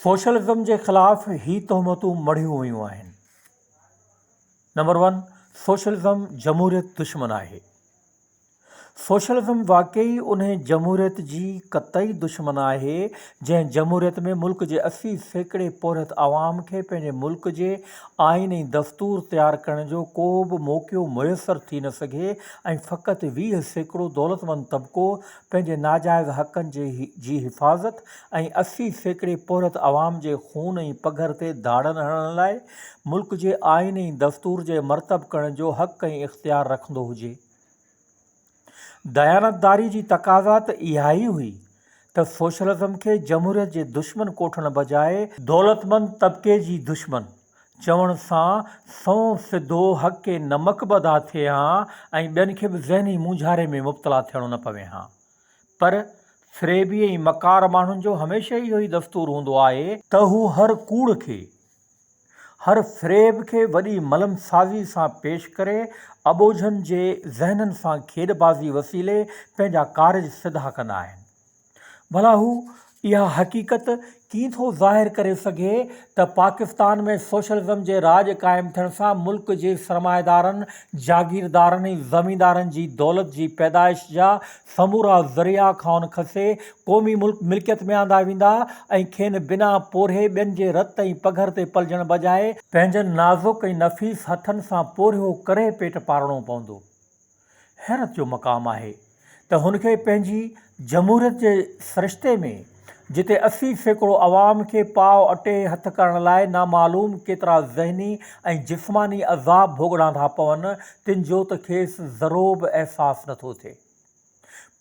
Socialism जे ख़िलाफ़ ही तहमतूं मढ़ियूं वयूं आहिनि। नंबर 1, सोशलिज़म जमहूरियत दुश्मन आहे। सोशलिज़म वाकई उन जमहूरियत जी क़तई दुश्मन आहे जंहिं जमहूरियत में मुल्क जे 80% पोरहत आवाम खे पंहिंजे मुल्क जे आइन ऐं दस्तूर तयारु करण जो को बि मौक़ो मुयसर थी न सघे ऐं फ़क़ति 20% दौलतमंद तबिको पंहिंजे नाजाइज़ हक़नि जी हिफ़ाज़त ऐं 80% पोरहत आवाम जे खून ऐं पघर ते धाड़नि हणण लाइ मुल्क जे आइन ऐं दस्तूर जे मरतब करण जो हक़ ऐं इख़्तियार रखंदो हुजे। दयानतदारी जी तक़ाज़ा त इहा ई हुई त सोशलिज़म खे जमहूरियत जे दुश्मन कोठण बजाए दौलतमंद तबिके जी दुश्मन चवण सां सौं सिधो हक़ खे नमकबदा थिए हा ऐं ॿियनि खे बि ज़हनी मूंझारे में मुब्तला थियणो न पवे हा। पर फ़रेबी ऐं मकार माण्हुनि जो हमेशह इहो ई दस्तूर हूंदो आहे त हू हर कूड़ खे, हर फ़रेब खे वॾी मलमसाज़ी सां पेश करे अबोझनि जे ज़हननि सां खेॾबाज़ी वसीले पंहिंजा कारज सिधा कंदा आहिनि। भला हू इहा हक़ीक़त कीअं थो ज़ाहिर करे सघे त पाकिस्तान में सोशलिज़म जे राज क़ाइमु थियण सां मुल्क जे सरमाएदारनि, जागीरदारनि ऐं ज़मींदारनि जी दौलत जी पैदाइश जा समूरा ज़रिया खाउन खसे क़ौमी मिल्कियत में आंदा वेंदा ऐं खेनि बिना पोरिहे ॿियनि जे रत ऐं पघर ते पलजण बजाए पंहिंजनि नाज़ुक ऐं नफ़ीस हथनि सां पोरियो करे पेट पालणो पवंदो। हैरत जो मक़ाम आहे त हुनखे पंहिंजी जमहूरियत जे सरिश्ते में जिते 80% अवाम खे पाव अटे हथ करण लाइ नामालूम केतिरा ज़हनी ऐं जिस्मानी अज़ाब भोगणा था पवनि तिन जो त खेसि ज़रो बि अहसासु नथो थिए।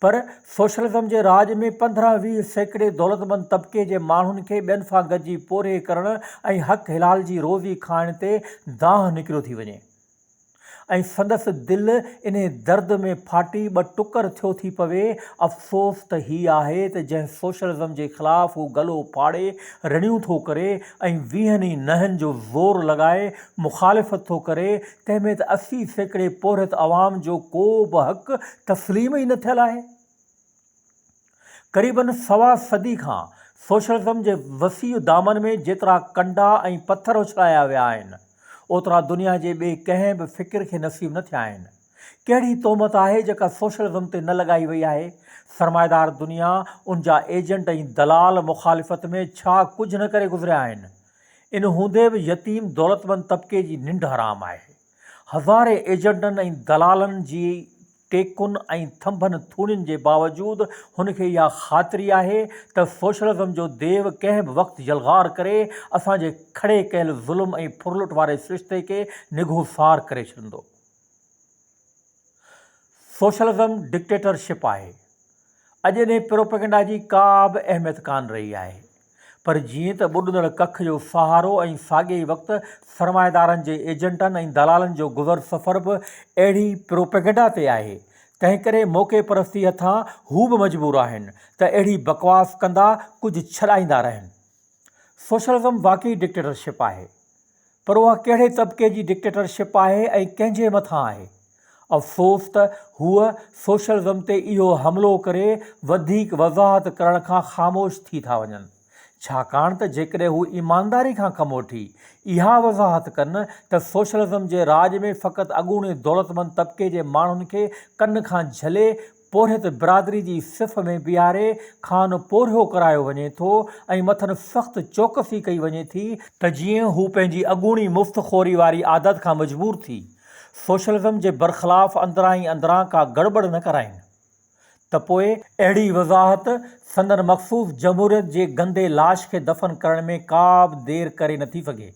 पर सोशलिज़म जे राज में 15-20% दौलतमंद तबिके जे माण्हुनि खे ॿियनि सां गॾिजी पोरे करण ऐं हक़ हिलाल जी रोज़ी खाइण ते दांह निकिरियो थी वञे ऐं संदसि दिलि इन दर्द में फाटी ॿ टुकर थियो थी पवे। अफ़सोस त हीअ आहे त जंहिं सोशलिज़म जे ख़िलाफ़ हू गलो फाड़े रड़ियूं थो करे ऐं 20 नहनि जो ज़ोर लॻाए मुख़ालिफ़त थो करे तंहिंमें त 80% पोरहत आवाम जो को बि हक़ तस्लीम ई न थियल आहे। क़रीबन सवा सदी खां सोशलिज़म जे वसीअ दामन में जेतिरा कंडा ऐं पथर उछलाया विया आहिनि ओतिरा दुनिया जे ॿिए कंहिं बि फ़िक्र खे नसीब न थिया आहिनि। कहिड़ी तोहमत आहे जेका सोशलिज़म ते न लॻाई वई आहे? सरमाएदार दुनिया उन जा एजेंट ऐं दलाल मुख़ालिफ़त में छा कुझु न करे गुज़रिया आहिनि। इन हूंदे बि यतीम दौलतमंद तबिके जी निंड हराम आहे। हज़ारे एजेंटनि ऐं दलालनि जी टेकुनि ऐं थंभनि थूणियुनि जे बावजूदि हुनखे इहा ख़ातिरी आहे त सोशलिज़म जो देव कंहिं बि वक़्तु यलगार करे असांजे खड़े कयल ज़ुल्म ऐं फुरलुट वारे सिरिश्ते खे निगोसार करे छॾींदो। सोशलिज़म डिक्टेटरशिप आहे। अॼु ॾे प्रोपेगेंडा जी का बि अहमियत कान रही आहे। पर जीअं त ॿुॾंदड़ कख जो सहारो ऐं साॻिए ई वक़्तु सरमाएदारनि जे एजेंटनि ऐं दलालनि जो गुज़र सफ़र बि अहिड़ी प्रोपेगेंडा ते आहे, तंहिं करे मौक़े परस्ती हथां हू बि मजबूर आहिनि त अहिड़ी बकवास कंदा कुझु छॾाईंदा रहनि। सोशलिज़म वाकई डिक्टेटरशिप आहे, पर उहा कहिड़े तबिके जी डिक्टेटरशिप आहे ऐं कंहिंजे मथां आहे? अफ़सोस त हूअ सोशलिज़म ते इहो हमिलो करे वधीक वज़ाहत करण खां ख़ामोश थी था वञनि, छाकाणि त जेकॾहिं हू ईमानदारी खां कमु वठी इहा वज़ाहत कनि त सोशलिज़म जे राज में फ़क़ति अॻूणे दौलतमंद तबिके जे माण्हुनि खे कन खां झले पोरहत बिरादरी जी सिफ़ में बीहारे खान पोरियो करायो वञे थो ऐं मथनि सख़्तु चौकसी कई वञे थी त जीअं हू पंहिंजी अॻूणी मुफ़्तख़ोरी वारी आदत खां मजबूर थी सोशलिज़म जे बरख़िलाफ़ अंदरां ई अंदरां का गड़बड़ न कराइनि त पोइ अहिड़ी वज़ाहत संदन मख़सूस जमहूरियत जे गंदे लाश खे दफ़न करण में का बि देरि करे नथी सघे।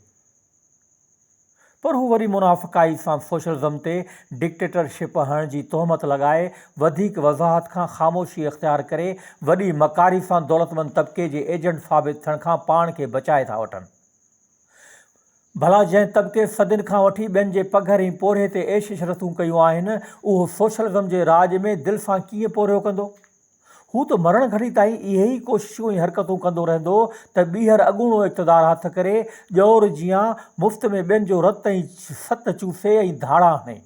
पर हू वरी मुनाफ़िक़ाई सां सोशलिज़म ते डिक्टेटरशिप हणण जी तोहमत लॻाए वधीक वज़ाहत खां ख़ामोशी इख़्तियार करे वॾी मकारी सां दौलतमंद तबिके जे एजेंट साबित थियण खां पाण खे बचाए था वठनि। भला जंहिं तबिके सदियुनि खां वठी ॿियनि जे पघर ऐं पोरे ते ऐश इशरतूं कयूं आहिनि उहो सोशलिज़म जे राज में दिलि सां कीअं पोरियो कंदो? हू त मरण घड़ी ताईं इहे ई कोशिशूं ऐं हरकतूं कंदो रहंदो त ॿीहर अॻूणो इक़्तिदार हथ करे ॼौर जियां मुफ़्त में ॿियनि जो रत ऐं सत चूसे ऐं धाड़ा हणे।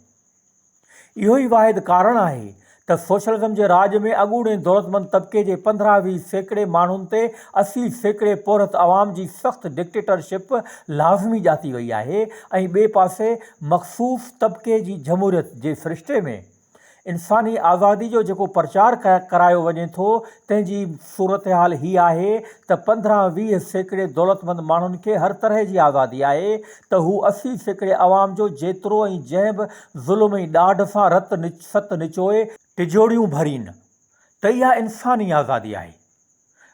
इहो ई वाहिद कारण आहे त सोशलिज़म जे राज में अॻूणे दौलतमंद तबिके जे 15-20% माण्हुनि ते 80% पोरत आवाम जी सख़्त डिक्टेटरशिप लाज़मी ॼाती वई आहे ऐं ॿिए पासे मख़सूस तबिके जी जमहूरियत जे सिरिश्ते में इंसानी आज़ादी जो जेको प्रचार करायो वञे थो तंहिंजी सूरत हाल हीअ आहे त 15-20% दौलतमंद माण्हुनि खे हर तरह जी आज़ादी आहे त हू 80% आवाम जो जेतिरो ऐं जंहिं बि ज़ुल्म ऐं ॾाढ सां सत निचोए टिजोड़ियूं भरीनि त इहा इंसानी आज़ादी आहे।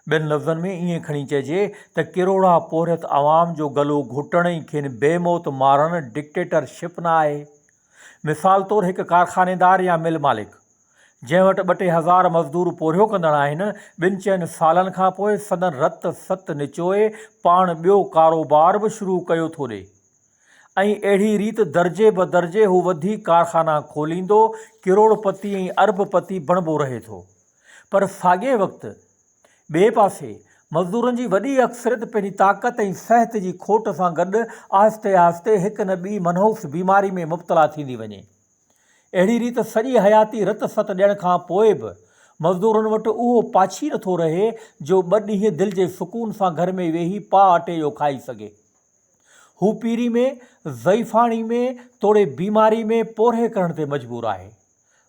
ॿिनि लफ़्ज़नि में ईअं खणी चइजे त किरोड़ा पोरत आवाम जो गलो घुटण ई खेनि बेमौत मारणु डिक्टेटरशिप न आहे। मिसाल तौरु हिकु कारखानेदार या मिल मालिक जंहिं वटि 2-1000 मज़दूर पोरियो कंदड़ आहिनि 2-4 सालनि खां पोइ सदन रत सत निचोए पाण ॿियो कारोबार बि शुरू कयो थो ॾे ऐं अहिड़ी रीति दर्जे बदर्जे हू वधीक कारखाना खोलींदो किरोड़पति ऐं अरबपति बणिबो रहे थो। पर साॻिए वक़्तु ॿिए पासे मज़दूरनि जी वॾी अक्सरियत पंहिंजी ताक़त ऐं सिहत जी खोट सां गॾु आहिस्ते आहिस्ते हिकु न ॿी मनहूस बीमारी में मुब्तला थींदी वञे। अहिड़ी रीति सॼी हयाती रत सत ॾियण खां पोइ बि मज़दूरनि वटि उहो पाछी नथो रहे जो 2 ॾींहं दिलि जे सुकून सां घर में वेही अटे जो खाई सघे। हू पीरी में ज़ईफ़ाणी में तोड़े बीमारी में पोरे करण ते मजबूर आहे।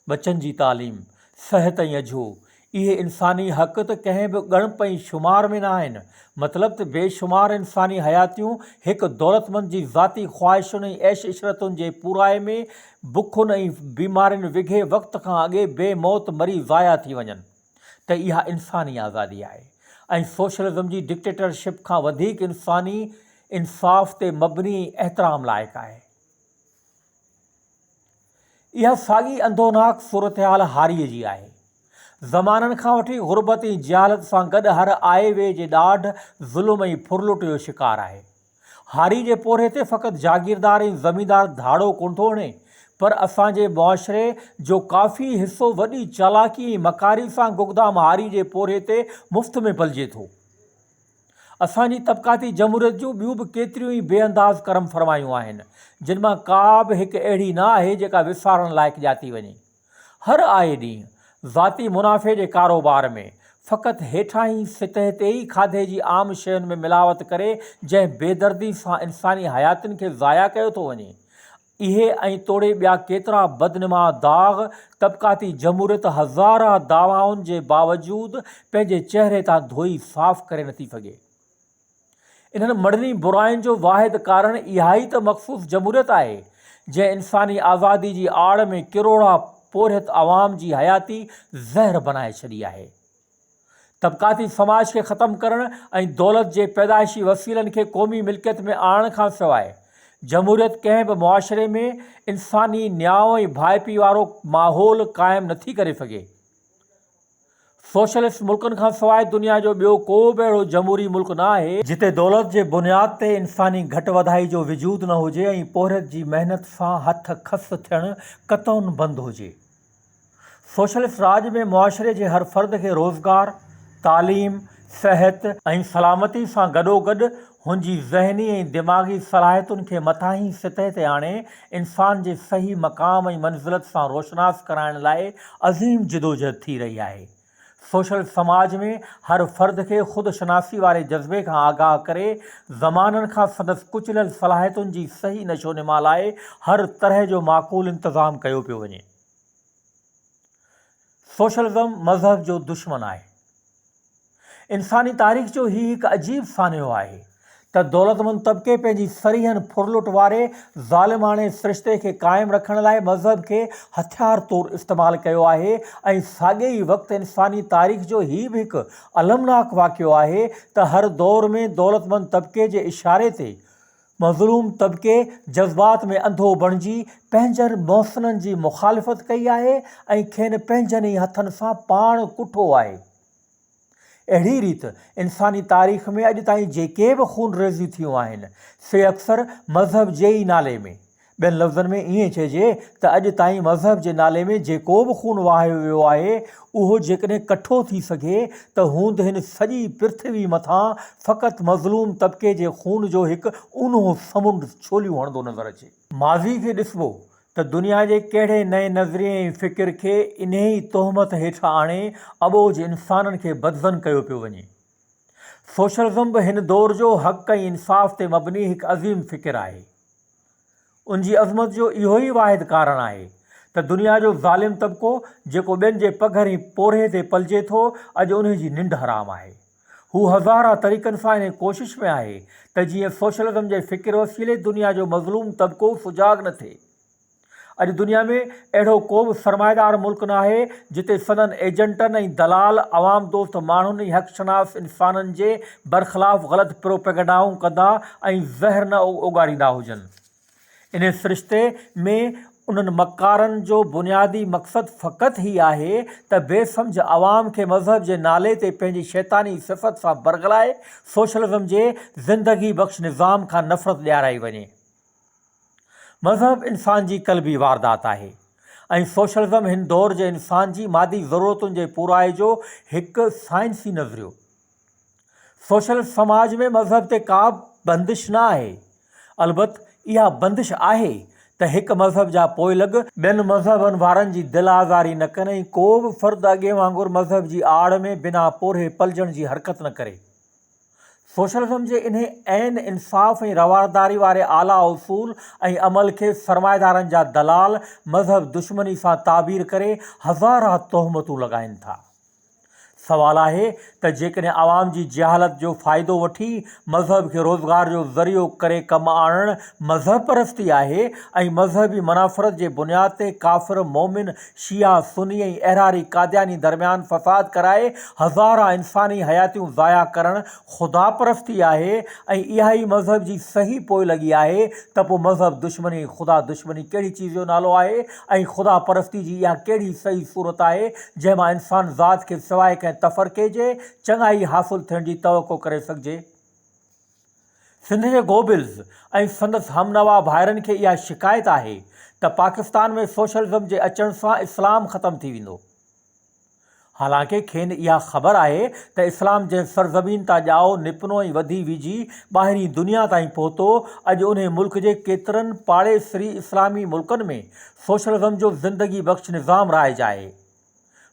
बचनि जी तालीम सिहत ऐं अझो इहे इंसानी हक़ त कंहिं बि ॻणप ऐं शुमार में न आहिनि। मतिलबु त बेशुमार इंसानी हयातियूं हिकु दौलतमंद जी ज़ाती ख़्वाहिशुनि ऐं ऐश इशरतुनि जे पूराए में बुखुनि ऐं बीमारियुनि विघे वक़्त खां अॻे बेमौत मरी ज़ाया थी वञनि त इहा इंसानी आज़ादी आहे ऐं सोशलिज़म जी डिक्टेटरशिप खां वधीक इंसानी इंसाफ़ ते मबनी एहतराम लाइक़ु आहे। इहा साॻी अंदोनाक सूरत हाल हारीअ जी आहे। ज़माननि खां वठी ग़ुरबत ऐं जहालत सां गॾु हर आए वे जे ॾाढ ज़ुल्म ऐं फुरलुट जो शिकार आहे। हारी जे पोरे ते फ़क़ति जागीरदार ऐं ज़मींदार धाड़ो कोन थो हणे पर असांजे मुआशिरे जो काफ़ी हिसो वॾी चालाकी ऐं मकारी सां गुगदाम हारी जे पोरे ते मुफ़्त में पलिजे थो। असांजी तबक़ाती जमहूरियत जूं ॿियूं बि केतिरियूं ई बेअंदाज़ करम फरमायूं आहिनि जिन मां का बि हिकु अहिड़ी न आहे जेका विसारण लाइक़ु ॼाती वञे। हर आए ॾींहुं ज़ाती मुनाफ़े जे कारोबार में फ़क़ति हेठां ई सतह ते ई खाधे जी आम शयुनि में मिलावट करे जंहिं बेदर्दी सां इंसानी हयातियुनि खे ज़ाया कयो थो वञे इहे ऐं तोड़े ॿिया केतिरा बदनिमा दाग़ तबक़ाती जमहूरियत हज़ारा दावाउनि जे बावजूदु पंहिंजे चहिरे तां धोई साफ़ करे नथी सघे। इन्हनि मड़नी बुराइनि जो वाहिद कारण इहा ई त मख़सूस जमहूरियत आहे जंहिं इंसानी आज़ादी जी आड़ में किरोड़ा पोरियत आवाम जी हयाती ज़हर बनाए छॾी आहे। तबक़ाती समाज खे ख़तमु करणु ऐं दौलत जे पैदाइशी वसीलनि खे क़ौमी मिल्कियत में आणण खां सवाइ जमहूरियत कंहिं बि मुआशिरे में इंसानी न्याउ ऐं भाइपी वारो माहौल क़ाइमु नथी करे सघे। सोशलिस्ट मुल्कनि खां सवाइ दुनिया जो ॿियो को बि अहिड़ो जमहूरी मुल्क न आहे जिते दौलत जे बुनियाद ते इंसानी घटि वधाई जो वजूद न हुजे ऐं पोरियत जी महिनत सां हथ खस थियणु क़तऊं बंदि हुजे। सोशलिस्ट राज में मुआशिरे जे हर फ़र्द खे रोज़गार तालीम सिहत ऐं सलामती सां गॾोगॾु हुनजी ज़हनी ऐं दिमाग़ी सलाहियतुनि खे मथां ई सतह ते आणे इंसान जे सही मक़ाम ऐं मंज़िलत सां रोशनास कराइण लाइ अज़ीम जिदोजहद थी रही आहे। सोशल समाज में हर फ़र्द खे ख़ुदशनासी वारे जज़्बे खां आगाह करे ज़माननि खां संदसि कुचलियल सलाहियतुनि जी सही नशोनिमा लाइ हर तरह जो माक़ूल इंतज़ाम कयो पियो वञे। सोशलिज़म मज़हब जो दुश्मन आहे। इंसानी तारीख़ जो ही हिकु अजीब सानियो आहे त दौलतमंद तबिके पंहिंजी सरीहनि फुरलुट वारे ज़ालिमाणे सिरिश्ते खे क़ाइमु रखण लाइ मज़हब खे हथियार तौरु इस्तेमालु कयो आहे ऐं साॻिए ई वक़्तु इंसानी तारीख़ जो ही बि हिकु अलमनाक वाक़ियो आहे त हर दौर में दौलतमंद तबिके जे इशारे ते मज़लूम तबिके जज़्बात में अंधो बणिजी पंहिंजनि मौसननि जी मुख़ालिफ़त कई आहे ऐं खेनि पंहिंजनि ई हथनि सां पाण कुठो आहे। अहिड़ी रीति इंसानी तारीख़ में अॼु ताईं जेके बि खून रेज़ियूं थियूं आहिनि से अक्सर मज़हब जे ई नाले में ॿियनि लफ़्ज़नि में ईअं चइजे त अॼु ताईं मज़हब जे नाले में जेको बि खून वहायो वियो आहे उहो जेकॾहिं कठो थी सघे त हूंद हिन सॼी पृथ्वी मथां फ़क़ति मज़लूम तबिके जे खून जो हिकु ऊन्हो समुंड छोलियूं हणंदो नज़र अचे। माज़ी खे ॾिसबो त दुनिया जे कहिड़े नए नज़रिए ऐं फ़िकिर खे इन्ही तोहमत हेठां आणे अॿोझ इंसाननि खे बदज़न कयो पियो वञे। सोशलिज़म बि हिन दौर जो हक़ ऐं इंसाफ़ ते मबनी हिकु अज़ीम फ़िकिर आहे। उन जी अज़मत जो इहो ई वाहिद कारण आहे त दुनिया जो ज़ालिम तबिको जेको ॿियनि जे पघर ऐं पोरे ते पलिजे थो, अॼु उन जी निंड हराम आहे। हू हज़ारा तरीक़नि सां इन कोशिश में आहे त जीअं सोशलिज़म जे फ़िकिर वसीले दुनिया जो मज़लूम तबिको सुजाग न थिए। अॼु दुनिया में अहिड़ो को बि सरमाएदार मुल्क न आहे जिते सदन एजेंटनि ऐं दलाल अवाम दोस्त माण्हुनि ऐं हक़शनास इंसाननि जे बरख़िलाफ़ ग़लति प्रोपेगेंडाऊं कंदा ऐं ज़हर न उगारींदा हुजनि। इन सिरिश्ते में उन्हनि मकारनि जो बुनियादी मक़सदु फ़क़ति ही आहे त बेसम्झ अवाम खे मज़हब जे नाले ते पंहिंजी शैतानी सिफ़त सां बरगलाए सोशलिज़म जे ज़िंदगी बख़्श निज़ाम खां नफ़रत ॾियाराई वञे। मज़हब इंसान जी क़ल्बी वारदात आहे ऐं सोशलिज़म हिन दौर जे इंसान जी मादी ज़रूरतुनि जे पूराए जो हिकु साइंसी नज़रियो। सोशलिस्ट समाज में मज़हब ते का बंदिश न आहे। अलबत्त इहा बंदिश आहे त हिकु मज़हब जा पोइलॻ ॿियनि मज़हबनि वारनि जी दिलि आज़ारी न कनि ऐं को बि फ़र्द अॻे वांगुरु मज़हब जी आड़ में बिना पोरे पलिजण जी हरकत न करे। सोशलिज़म जे इन ऐन इंसाफ़ ऐं रवादारी वारे आला उसूल ऐं अमल खे सरमाएदारनि जा दलाल मज़हब दुश्मनी सां ताबीर करे हज़ारा तोहमतूं लॻाइनि था। सवाल आहे त जेकॾहिं आवाम जी जहालत जो फ़ाइदो वठी मज़हब खे रोज़गार जो ज़रियो करे कमु आणणु मज़हब परस्ती आहे ऐं मज़हबी मनाफ़रत जे बुनियाद ते काफ़िर मोमिन शिया सुन्नी ऐं अहरारी कादियानी दरमियान फ़साद कराए हज़ारा इंसानी हयातियूं ज़ाया करणु ख़ुदा परस्ती आहे ऐं इहा ई मज़हब जी सही पोइ लॻी आहे त पोइ मज़हब दुश्मनी ख़ुदा दुश्मनी कहिड़ी चीज़ जो नालो आहे ऐं ख़ुदा परस्ती जी इहा कहिड़ी सही सूरत आहे जंहिं मां इंसान ज़ात खे सवाइ कंहिं तफ़रक़े जे चङाई हासिल थियण जी तवक़ो करे सघिजे। सिंध जे गोबिल्स ऐं संदसि हमनवा भाइरनि खे इहा शिकायत आहे त पाकिस्तान में सोशलिज़म जे अचण सां इस्लाम ख़तमु थी वेंदो। हालांकि खेनि इहा ख़बर आहे त इस्लाम जंहिं सरज़मीन तां ॼाओ निपनो ऐं वधी विझी ॿाहिरीं दुनिया ताईं पहुतो, अॼु उन मुल्क जे केतिरनि पाड़ेसरी इस्लामी मुल्कनि में सोशलिज़म जो ज़िंदगी बख़्श निज़ाम राइज आहे।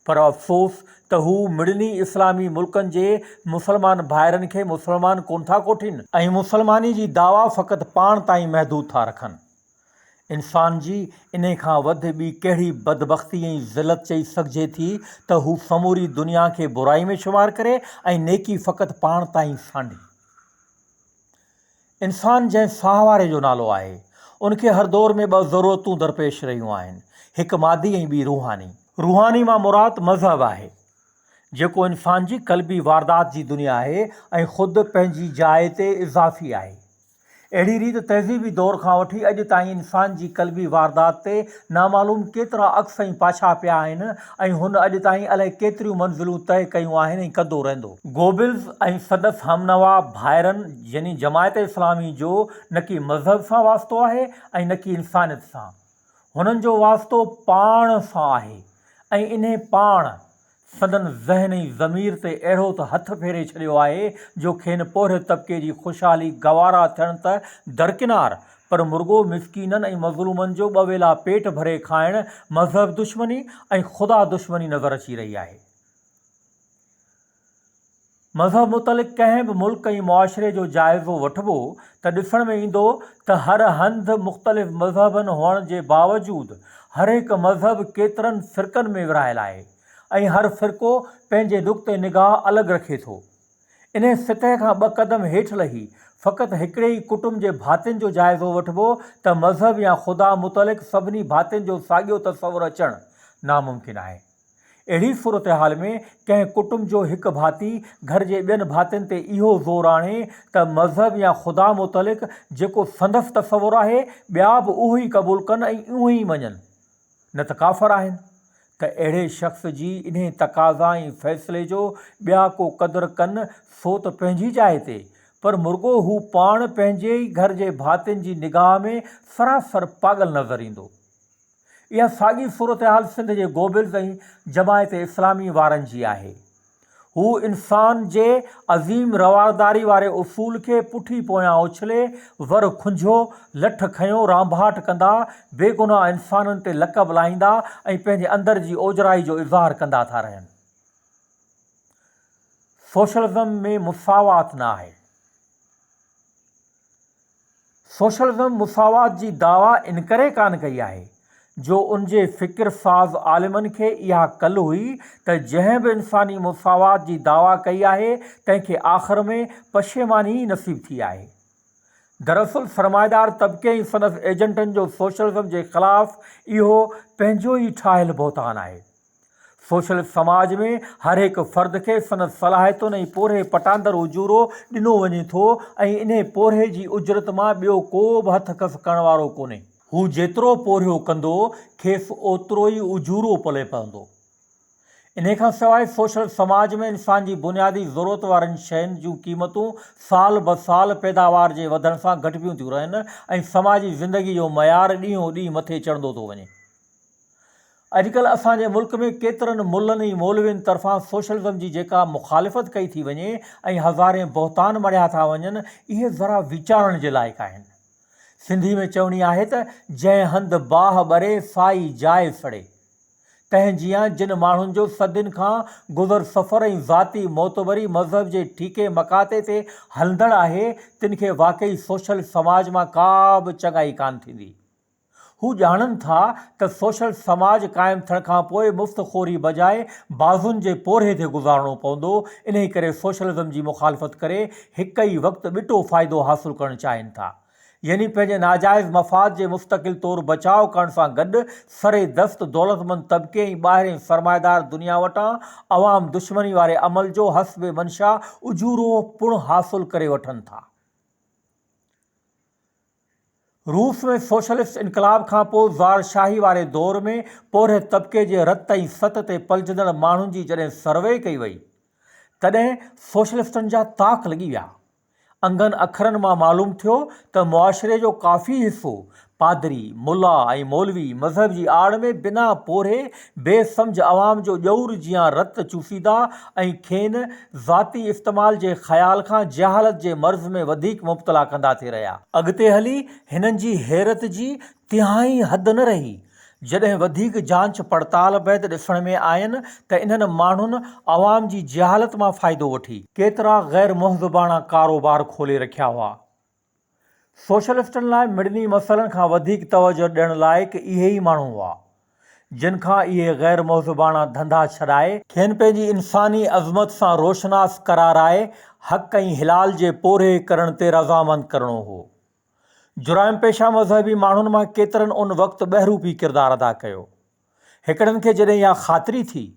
पर अफ़सोस त हू मिड़नी इस्लामी मुल्कनि जे मुसलमान भाइरनि खे मुसलमान कोन था कोठीनि ऐं मुसलमानी जी दावा फ़क़ति पाण ताईं महदूद था रखनि। इंसान जी इन खां वधि ॿी कहिड़ी बदबख़्ती ऐं ज़िलत चई सघिजे थी त हू समूरी दुनिया खे बुराई में शुमार करे ऐं नेकी फ़क़ति पाण ताईं सांढे। इंसान जंहिं साह वारे जो नालो आहे, उनखे हर दौर में ॿ ज़रूरतूं दरपेश रहियूं आहिनि, हिकु मादी ऐं ॿी रूहानी। रूहानी मां मुराद मज़हब आहे जेको इंसान जी क़ल्बी वारदात जी दुनिया आहे ऐं ख़ुदि पंहिंजी जाइ ते इज़ाफ़ी आहे। अहिड़ी रीति तहज़ीबी दौर खां वठी अॼु ताईं इंसान जी क़ल्बी वारदात ते नामालूम केतिरा अक्स ऐं पाछा पिया आहिनि ऐं हुन अॼु ताईं अलाए केतिरियूं मंज़िलूं तय कयूं आहिनि ऐं कंदो रहंदो। गोबिल्स ऐं संदसि हमनवा भाइरनि यानी जमायत इस्लामी जो न कि मज़हब सां वास्तो आहे ऐं न कि इंसानियत सां। हुननि जो वास्तो पाण सां आहे ऐं इन पाण संदन ज़हन ऐं ज़मीर ते अहिड़ो त हथु फेरे छॾियो आहे जो खेनि पोरे तबिके जी ख़ुशहाली गवारा थियण त दरकिनार, पर मुर्गो मिसकीननि ऐं मज़लूमनि जो ॿ वेला पेट भरे खाइणु मज़हब दुश्मनी ऐं ख़ुदा दुश्मनी नज़र अची रही आहे। मज़हब मुतलिक़ कंहिं बि मुल्क ऐं मुआशिरे जो जाइज़ो वठिबो त ॾिसण में ईंदो त हर हंधि मुख़्तलिफ़ मज़हबनि हुअण जे बावजूदु हर हिकु मज़हब केतिरनि फ़िरक़नि में विरहायल आहे ऐं हर फ़िरक़ो पंहिंजे नुक़्ते निगाह अलॻि रखे थो। इन सतह खां ॿ क़दम हेठि लही फ़क़ति हिकिड़े ई कुटुंब जे भातियुनि जो जाइज़ो वठिबो त मज़हब या ख़ुदा मुतलिक़ सभिनी भातियुनि जो साॻियो तसवुरु अचणु नामुमकिन आहे। अहिड़ी सूरत हाल में कंहिं कुटुंब जो हिकु भाती घर जे ॿियनि भातियुनि ते इहो ज़ोर आणे त मज़हब या ख़ुदा मुतलिक़ जेको संदसि तसवुरु आहे ॿिया बि उहो ई क़बूलु कनि ऐं उहो ई मञनि, न त काफ़िर आहिनि, त अहिड़े शख़्स जी इन तक़ाज़ा ऐं फ़ैसिले जो ॿिया को क़दुरु कनि सो त पंहिंजी जाइ ते, पर मुर्गो हू पाण पंहिंजे ई घर जे भातियुनि जी निगाह में सरासर पागल नज़र ईंदो। इहा साॻी सूरत हाल सिंध जे गोबिल्स ऐं जमायत इस्लामी वारनि जी आहे। हू इंसान जे अज़ीम रवादारी वारे उसूल खे पुठी पोयां उछले वर खुंझो लठ खयों रांभाट कंदा बेगुनाह इंसाननि ते लक़ब लाहींदा ऐं पंहिंजे अंदर जी ओजराई जो इज़हार कंदा था रहनि। सोशलिज़म में मुसावात न आहे। सोशलिज़म मुसावात जी दावा इन करे कान कई आहे जो उन जे फ़िक्र साज़ आलिमनि खे इहा कल हुई त जंहिं बि इंसानी मुसावात जी दावा कई आहे तंहिंखे आख़िर में पशेमानी ई नसीब थी आहे। दरअसल सरमाएदार तबिके ऐं संदसि एजेंटनि जो सोशलिज़म जे ख़िलाफ़ु इहो पंहिंजो ई ठाहियलु बहितान आहे। सोशलिस्ट समाज में हर हिकु फ़र्द खे संदसि सलाहियतुनि ऐं पोरे पटांदड़ उजूरो ॾिनो वञे थो ऐं इन पोरे जी उजरत मां ॿियो को बि हथ कस करण वारो कोन्हे। हू जेतिरो पोरियो कंदो खेसि ओतिरो ई उजूरो पले पवंदो। इन खां सवाइ सोशल समाज में इंसान जी बुनियादी ज़रूरत वारनि शयुनि जूं क़ीमतूं साल ब साल पैदावार जे वधण सां घटिबियूं थियूं रहनि ऐं समाजी ज़िंदगी जो मयार ॾींहों ॾींहुं मथे चढ़ंदो थो वञे। अॼुकल्ह असांजे मुल्क में केतिरनि मुल्लनि ऐं मौलवियुनि तरफ़ां सोशलिज़म जी जेका मुखालिफ़त कई थी वञे ऐं हज़ारे बहितान मढ़िया था वञनि, इहे ज़रा वीचारण जे लाइक़ु आहिनि। सिंधी में चवणी आहे त जंहिं हंधि बाहि ॿरे साई जाइ सड़े। तंहिं जीअं जिन माण्हुनि जो सदियुनि खां गुज़र सफ़र ऐं ज़ाती मोतबरी मज़हब जे ठीके मकाते ते हलंदड़ आहे, तिन खे वाक़ई सोशल समाज मां का बि चङाई कान थींदी। हू ॼाणनि था त सोशल समाज क़ाइमु थियण खां पोइ मुफ़्तख़ोरी बजाए बाज़ुनि जे पोरे ते गुज़ारणो पवंदो। इन करे सोशलिज़म जी मुखालिफ़त करे हिकु ई वक़्तु ॿिटो फ़ाइदो हासिलु करणु चाहिनि था, यानी पंहिंजे नाजाइज़ मफ़ाद जे मुस्तक़िल तौरु बचाव करण सां गॾु सरे दस्त दौलतमंद तबिके ऐं ॿाहिरें सरमाएदार दुनिया वटां अवाम दुश्मनी वारे अमल जो हस्बे मंशा उजूरो पुण हासिलु करे वठनि था। रूस में सोशलिस्ट इनकलाब खां पोइ ज़ारशाही वारे दौर में पोरे तबिके जे रत ऐं सत ते पलजंदड़ माण्हुनि जी जॾहिं सर्वे कई वई तॾहिं सोशलिस्टनि जा ताक लॻी विया। अंगनि अखरनि मां मालूम थियो त मुआशिरे जो काफ़ी हिसो पादरी, मुला ऐं मौलवी मज़हब जी आड़ में बिना पोरे बेसम्झ अवाम जो ॼऊर जीअं रत चूसींदा ऐं खेनि ज़ाती इस्तेमाल जे ख़्याल खां जहालत जे मर्ज़ में वधीक मुब्तला कंदा थी रहिया। अॻिते हली हिननि जी हैरत जी तिहाई हद न रही जॾहिं वधीक जांच पड़ताल बैदि ॾिसण में आयनि त इन्हनि माण्हुनि अवाम जी जहालत मां फ़ाइदो वठी केतिरा ग़ैर मुहज़बाना कारोबार खोले रखिया हुआ। सोशलिस्टनि लाइ मिड़नी मसइलनि खां वधीक तवजो ॾियण लाइक़ु इहे ई माण्हू हुआ जिन खां इहे ग़ैर मुहज़बाना धंधा छॾाए खेनि पंहिंजी इंसानी अज़मत सां रोशनास कराराए हक़ ऐं हिलाल जे पोरे करण ते रज़ामंद करणो हो। जुराइम पेशा मज़हबी माण्हुनि मां केतिरनि उन वक़्तु बहरूपी किरदारु अदा कयो। हिकिड़नि खे जॾहिं इहा ख़ातिरी थी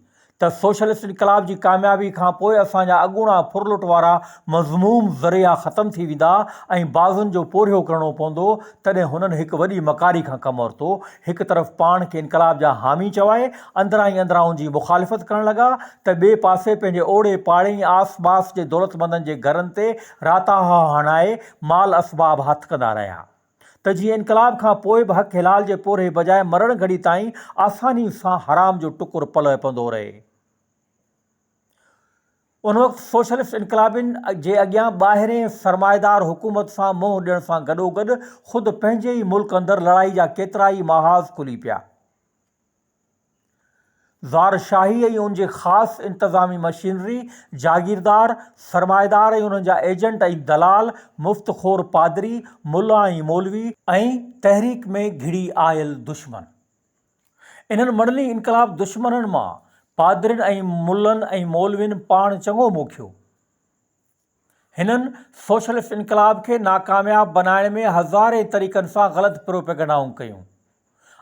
त सोशलिस्ट इनकलाब जी कामयाबी खां पोइ असांजा अॻूणा फुरलुट वारा मज़मूम ज़रिया ख़तमु थी वेंदा ऐं बाज़ुनि जो पोरियो करणो पवंदो, तॾहिं हुननि हिकु वॾी मकारी खां कमु वरितो। हिकु तरफ़ पाण खे इनकलाब जा हामी चवाए अंदरां ई अंदरां उन जी मुखालिफ़त करणु लॻा त ॿिए पासे पंहिंजे ओड़े पाड़े ऐं आस पास जे दौलतमंदनि जे घरनि ते राताहा हणाए माल असबाब हथ कंदा रहिया त जीअं इनकलाब खां पोइ बि हक़ हिलाल जे पोरे बजाए मरण घड़ी ताईं आसानी सां हराम जो टुकुर पले पवंदो रहे। उन वक़्तु सोशलिस्ट इनकलाबिन जे अॻियां ॿाहिरें सरमाएदार हुकूमत सां मुंहुं ॾियण सां गॾोगॾु ख़ुदि पंहिंजे ई मुल्क अंदरि लड़ाई जा केतिरा ई महाज़ खुली पिया। ज़ारशाही ऐं उन जे ख़ासि इंतज़ामी मशीनरी, जागीरदार, सरमाएदार ऐं उन्हनि जा एजेंट ऐं दलाल, मुफ़्तख़ोर पादरी, मुला ऐं मौलवी ऐं तहरीक में घिड़ी आयल दुश्मन। इन्हनि मड़नी इनकलाब दुश्मननि मां पादरियुनि ऐं मुल्लनि ऐं मौलवियुनि पाण चङो मोखियो। हिननि सोशलिस्ट इनकलाब खे नाकामयाब बनाइण में हज़ारे तरीक़नि सां ग़लति प्रोपेगंडाऊं कयूं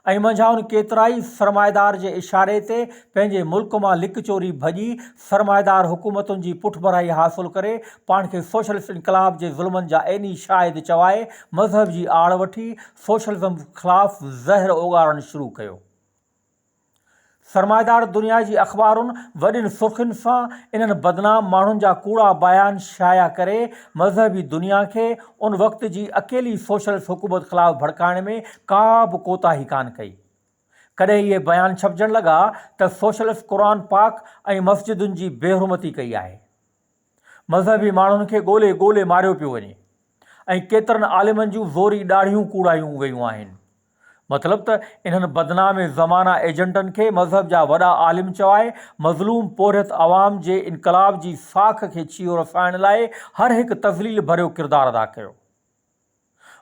ऐं मंझाउनि केतिरा ई सरमाएदार जे इशारे ते पंहिंजे मुल्क मां लिक चोरी भॼी सरमाएदार हुकूमतुनि जी पुठभराई हासिलु करे पाण खे सोशलिस्ट इनकलाब जे ज़ुल्मनि जा ऐनी शाहिद चवाए मज़हब जी आड़ वठी सोशलिज़म ख़िलाफ़ु ज़हर ओगारणु शुरू कयो। सरमाएदार दुनिया जी अख़बारुनि वॾियुनि सुर्ख़ियुनि सां इन्हनि बदनाम माण्हुनि जा कूड़ा बयान शाया करे मज़हबी दुनिया खे उन वक़्त जी अकेली सोशलिस्ट हुकूमत ख़िलाफ़ु भड़काइण में का बि कोताही कान कई। कॾहिं इहे बयान छपजण लॻा त सोशलिस्ट क़ुरान पाक ऐं मस्जिदुनि जी बेहुरमती कई आहे। मज़हबी माण्हुनि खे ॻोल्हे ॻोल्हे मारियो पियो वञे ऐं केतिरनि आलिमनि जूं ज़ोरी ॾाढ़ियूं कूड़ायूं वयूं आहिनि। मतिलबु त इन्हनि बदनाम ज़माना एजेंटनि खे मज़हब जा वॾा आलिम चवाए मज़लूम पोरियत अवाम जे इनक़लाब जी साख खे छीयो रसाइण लाइ हर हिकु तज़लील भरियो किरदारु अदा कयो।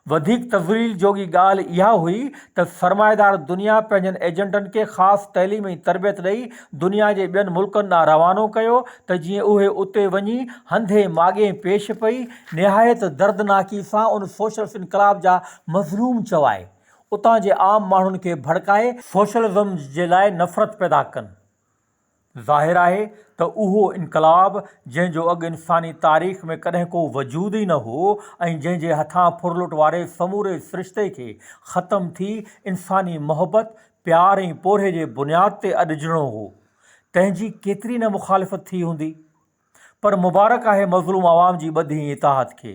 वधीक तज़लील जोगी ॻाल्हि इहा हुई त सरमाएदार दुनिया पंहिंजनि एजेंटनि खे ख़ासि तइलीम ऐं तरबियत ॾेई दुनिया जे ॿियनि मुल्कनि ॾांहुं रवानो कयो त जीअं उहे उते वञी हंधे माॻे पेश पई निहायत दर्दनाकी सां उन सोशलिस्ट इनक़लाब जा मज़लूम चवाए उतां जे आम माण्हुनि खे भड़काए सोशलिज़म जे लाइ नफ़रत पैदा कनि। ज़ाहिर आहे त उहो इनक़लाब जंहिंजो अॻु इंसानी तारीख़ में कॾहिं को वजूद ई न हो ऐं जंहिंजे हथां फुरलुट वारे समूरे सिरिश्ते खे ख़तम थी इंसानी मोहबत प्यार ऐं पोरे जे बुनियाद ते अॾिजणो हो, तंहिंजी केतिरी न मुखालिफ़त थी हूंदी। पर मुबारक आहे मज़लूम आवाम जी ॿधी इताहत खे,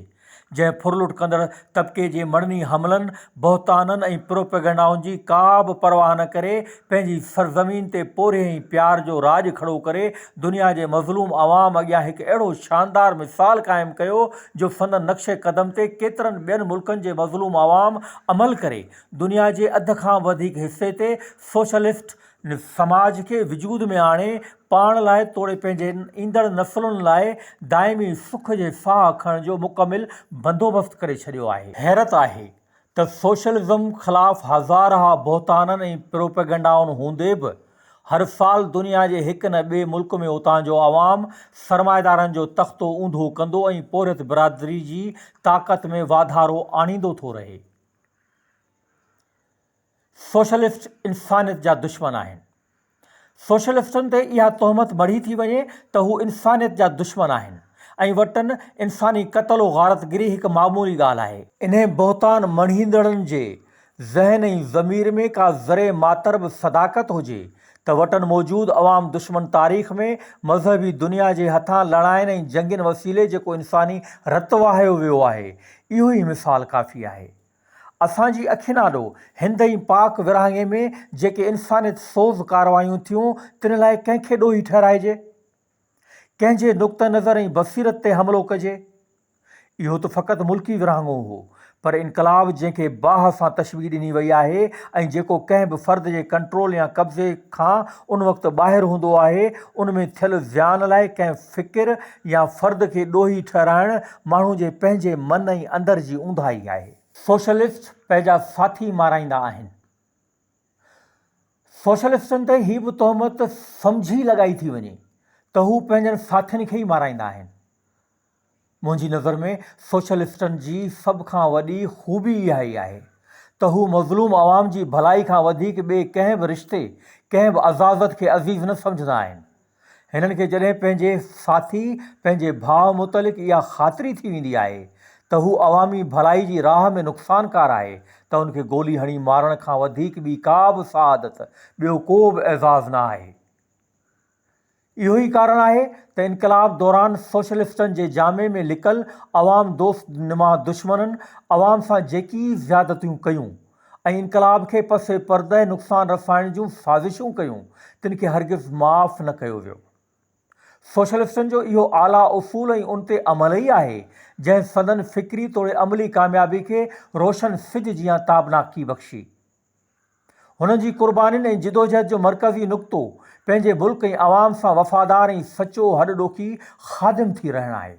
जंहिं फुरलुट कंदड़ तबिके जे मड़नी हमलनि बहताननि ऐं प्रोपेगेंडाउनि जी का बि परवाह न करे पंहिंजी सरज़मीन ते पोरे ऐं प्यार जो राज खड़ो करे दुनिया जे मज़लूम आवाम अॻियां हिकु अहिड़ो शानदार मिसाल क़ाइमु कयो जो संदन नक्शे क़दम ते केतिरनि ॿियनि मुल्कनि जे मज़लूम आवाम अमल करे दुनिया जे अध खां वधीक हिस्से ते सोशलिस्ट समाज खे वजूद में आणे पाण लाइ तोड़े पंहिंजे ईंदड़ नसलुनि लाइ दाइमी सुख जे साह खणण जो मुकमिल बंदोबस्तु करे छॾियो आहे। हैरत आहे त सोशलिज़म ख़िलाफ़ हज़ारहा बहताननि ऐं प्रोपेगेंडाउनि हूंदे बि हर साल दुनिया जे हिक न ॿिए मुल्क में उतां जो अवाम सरमाएदारनि जो तख़्तो ऊंधो कंदो ऐं पोरियत बिरादरी जी ताक़त में वाधारो आणींदो थो रहे। सोशलिस्ट इंसानियत जा दुश्मन आहिनि। सोशलिस्टनि ते इहा तोहमत मढ़ी थी वञे त हू इंसानियत जा दुश्मन आहिनि ऐं वटनि इंसानी क़त्ल व गारतगिरी हिकु मामूली ॻाल्हि आहे। इन्हे बहतान मढ़ींदड़नि जे ज़हन ऐं ज़मीर में का ज़रे मातर बि सदाकत हुजे त वटनि मौजूदु अवाम दुश्मन तारीख़ में मज़हबी दुनिया जे हथां लड़ाइनि ऐं जंगियुनि वसीले जेको इंसानी रत वहायो वियो आहे, इहो ई मिसाल काफ़ी आहे। असांजी अखियुनि आॾो हिंद ऐं पाक विरहाङे में जेके इंसानियत सोज़ कारवायूं थियूं तिन लाइ कंहिंखे ॾोही ठहिराइजे, कंहिंजे नुक़्ते नज़र ऐं बसीरत ते हमिलो कजे। इहो त फ़क़ति मुल्की विरहाङो हो, पर इनक़लाब जंहिंखे बाह सां तशबीह ॾिनी वई आहे ऐं जेको कंहिं बि फ़र्द जे कंट्रोल या कब्ज़े खां उन वक़्तु ॿाहिरि हूंदो आहे, उन में थियल ज़ियान लाइ कंहिं फ़िकिर या फ़र्द खे ॾोही ठहिराइण माण्हू जे पंहिंजे मन ऐं अंदर जी ऊंधाई आहे। सोशलिस्ट पंहिंजा साथी माराईंदा आहिनि। सोशलिस्टनि ते हीअ बि तोहमत सम्झी लॻाई थी वञे त हू पंहिंजनि साथियुनि खे ई माराईंदा आहिनि। मुंहिंजी नज़र में सोशलिस्टनि जी सभ खां वॾी ख़ूबी इहा ई आहे त हू मज़लूम अवाम जी भलाई खां वधीक ॿिए कंहिं बि रिश्ते कंहिं बि अज़ाज़त खे अज़ीज़ न सम्झंदा आहिनि। हिननि खे जॾहिं पंहिंजे साथी पंहिंजे भाउ मुतलिक़ इहा ख़ातिरी थी वेंदी आहे त हू अवामी भलाई जी राह में नुक़सानकार आहे त उनखे गोली हणी मारण खां वधीक ॿी का बि सआदत, ॿियो को बि एज़ाज़ न आहे। इहो ई कारण आहे त इनक़लाब दौरान सोशलिस्टनि जे जामे में लिकल अवाम दोस्त नुमा दुश्मननि अवाम सां जेकी ज़्यादतियूं कयूं ऐं इनक़लाब खे पसे पर्दे नुक़सान रसाइण जूं साज़िशूं कयूं, तिन खे हरगिज़ माफ़ न कयो वियो। सोशलिस्टनि जो इहो आला उसूल ऐं उन ते अमल ई आहे जंहिं संदन फ़िक्री तोड़े अमली कामयाबी खे रोशन सिज जीअं ताबनाकी बख़्शी। हुननि जी क़ुर्बानियुनि ऐं जिदोजहद जो मरकज़ी नुक़्तो पंहिंजे मुल्क ऐं अवाम सां वफ़ादार ऐं सचो हॾॾोखी ख़ादिम थी रहण आहे।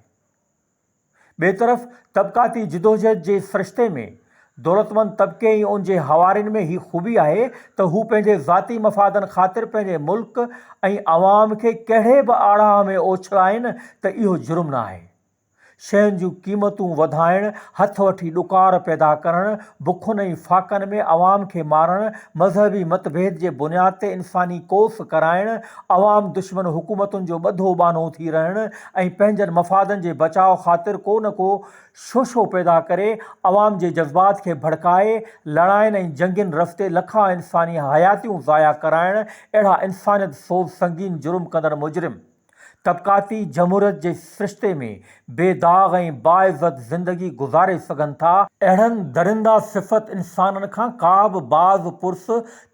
ॿिए तरफ़ तबक़ाती जिदोजहद जे सिरिश्ते में दौलतमंद तबिके ऐं उन जे हवारियुनि में हीअ ख़ूबी आहे त हू पंहिंजे ज़ाती मफ़ादनि ख़ातिर पंहिंजे मुल्क ऐं अवाम खे कहिड़े बि आड़ाह में ओछलाइनि त इहो जुर्म न आहे। शयुनि जूं क़ीमतूं वधाइण, हथ वठी ॾुकार पैदा करणु, बुखुनि ऐं फ़ाक़नि में अवाम खे मारणु, मज़हबी मतभेद जे बुनियाद ते इंसानी कोस कराइणु, अवाम दुश्मन हुकूमतुनि जो ॿधो बानो थी रहणु ऐं पंहिंजनि मफ़ादनि जे बचाव ख़ातिर को न को शोशो पैदा करे अवाम जे जज़्बात खे भड़काए लड़ाइनि ऐं जंगियुनि रस्ते लखा इंसानी हयातियूं ज़ाया कराइणु, अहिड़ा इंसानियत सोज़ संगीन जुर्म कंदड़ मुजरिम तबक़ाती जमूरियत जे सिरिश्ते में बेदाग़ ऐं बाइज़त ज़िंदगी गुज़ारे सघनि था, अहिड़नि दरिंदा सिफ़त इंसाननि खां का बि बाज़ पुरस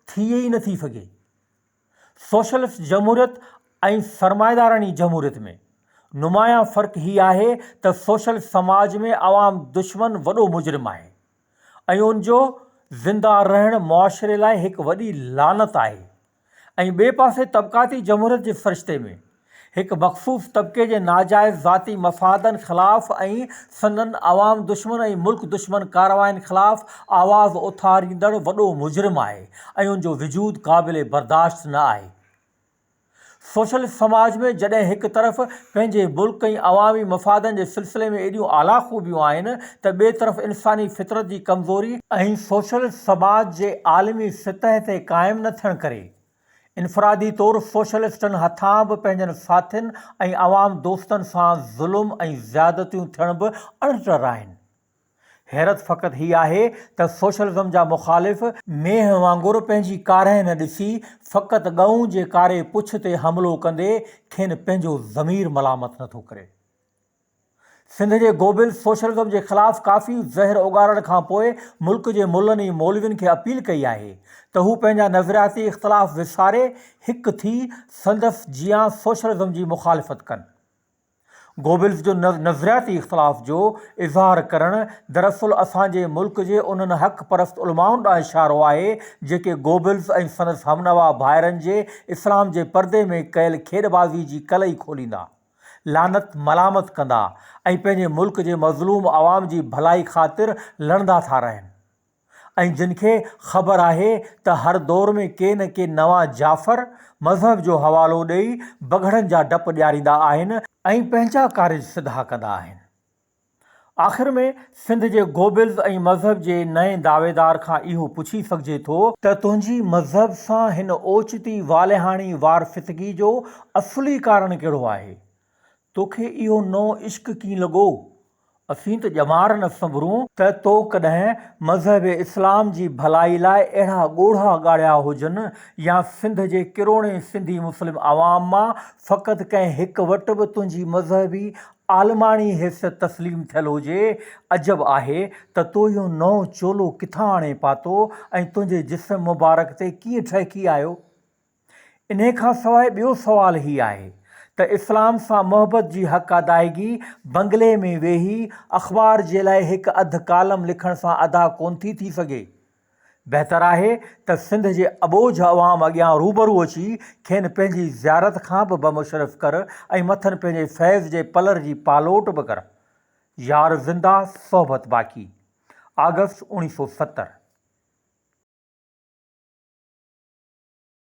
थिए ई नथी सघे। सोशलिस्ट जमूरियत ऐं सरमाएदारानी जमूरियत में नुमायां फ़र्क़ु हीउ आहे त सोशलिस्ट समाज में अवाम दुश्मन वॾो मुजरिम आहे ऐं उनजो ज़िंदा रहणु मुआशिरे लाइ हिकु वॾी लानत आहे, ऐं ॿिए पासे तबक़ाती जमूरियत जे फ़रिश्ते में हिकु मख़सूस तबक़े जे नाजाइज़ ज़ाती मफ़ादनि ख़िलाफ़ ऐं संदनि अवाम दुश्मन ऐं मुल्क दुश्मन कारवायुनि ख़िलाफ़ आवाज़ उथारींदड़ वॾो मुजरिम आहे ऐं उनजो वजूद क़ाबिल बर्दाश्त न आहे। सोशलिस्ट समाज में जॾहिं हिकु तरफ़ पंहिंजे मुल्क ऐं अवामी मफ़ादनि जे सिलसिले में एॾियूं आला ख़ूबियूं आहिनि त ॿिए तरफ़ इंसानी फितरत जी कमज़ोरी ऐं सोशलिस्ट समाज जे आलमी सतह ते क़ाइमु न थियण करे इनफ़रादी तौरु सोशलिस्टनि हथां बि पंहिंजनि साथियुनि ऐं अवाम दोस्तनि सां ज़ुल्म ऐं ज़्यादतियूं थियण बि अणिटर आहिनि। हैरत फ़क़ति हीअ आहे त सोशलिज़म जा मुख़ालिफ़ मेंह वांगुरु पंहिंजी कारह न ॾिसी फ़क़ति ॻऊं जे कारे पुछ ते हमिलो कंदे खेनि पंहिंजो ज़मीर मलामत नथो करे। सिंध जे गोबिल्स सोशलिज़म जे ख़िलाफ़ काफ़ी ज़हर उगारण खां पोइ मुल्क जे मुल्लनि ऐं मौलवियुनि खे अपील कई आहे त हू पंहिंजा नज़रियाती इख़्तिलाफ़ विसारे हिकु थी संदसि जियां सोशलिज़म जी मुख़ालिफ़त कनि। गोबिल्स जो नज़रियाती इख़्तिलाफ़ जो इज़हार करणु दरअसल असांजे मुल्क जे उन्हनि हक़ परस्त उलमाउनि ॾांहुं इशारो आहे जेके गोबिल्स ऐं संदसि हमनवा भाइरनि जे इस्लाम जे पर्दे में कयल खेॾबाज़ी जी कलई खोलींदा, लानत मलामत कंदा ऐं पंहिंजे मुल्क जे मज़लूम अवाम जी भलाई ख़ातिर लड़ंदा था रहनि, ऐं जिन खे ख़बर आहे त हर दौर में के न के नवां जाफ़र मज़हब जो हवालो ॾेई बगड़नि जा डप ॾियारींदा आहिनि ऐं पंहिंजा कारज सिधा कंदा आहिनि। आख़िर में सिंध जे गोबिल्स ऐं मज़हब जे नए दावेदार खां इहो पुछी सघिजे थो त तुंहिंजी मज़हब सां हिन ओचिती वालिहाणी वारफ़ितगी जो असली कारण कहिड़ो आहे? तोखे इहो नओं इश्क कीअं लॻो? असीं त ॼमार न संभरूं त तो कॾहिं मज़हब इस्लाम जी भलाई लाइ अहिड़ा ॻोढ़ा ॻाढ़िया हुजनि या सिंध जे किरोड़े सिंधी मुस्लिम अवाम मां फ़क़ति कंहिं हिकु वटि बि तुंहिंजी मज़हबी आलमानी हैसियत तस्लीम थियल हुजे। अजब आहे त तो इहो नओं चोलो किथां आणे पातो ऐं तुंहिंजे जिस्म मुबारक ते कीअं ठहिकी आयो? इन खां सवाइ ॿियो सुवाल हीउ आहे त इस्लाम सां मुहबत जी हक़ अदायगी बंगले में वेही अख़बार जे लाइ हिकु अधु कालम लिखण सां अदा कोन थी सघे। बहितर आहे त सिंध जे अबोझ अवाम अॻियां रूबरू अची खेनि पंहिंजी ज़ियारत खां बि बमुशरफ़ कर ऐं मथनि पंहिंजे फैज़ जे पलर जी पालोट बि कर। यार ज़िंदा सोहबत बाक़ी। अगस्त 1970।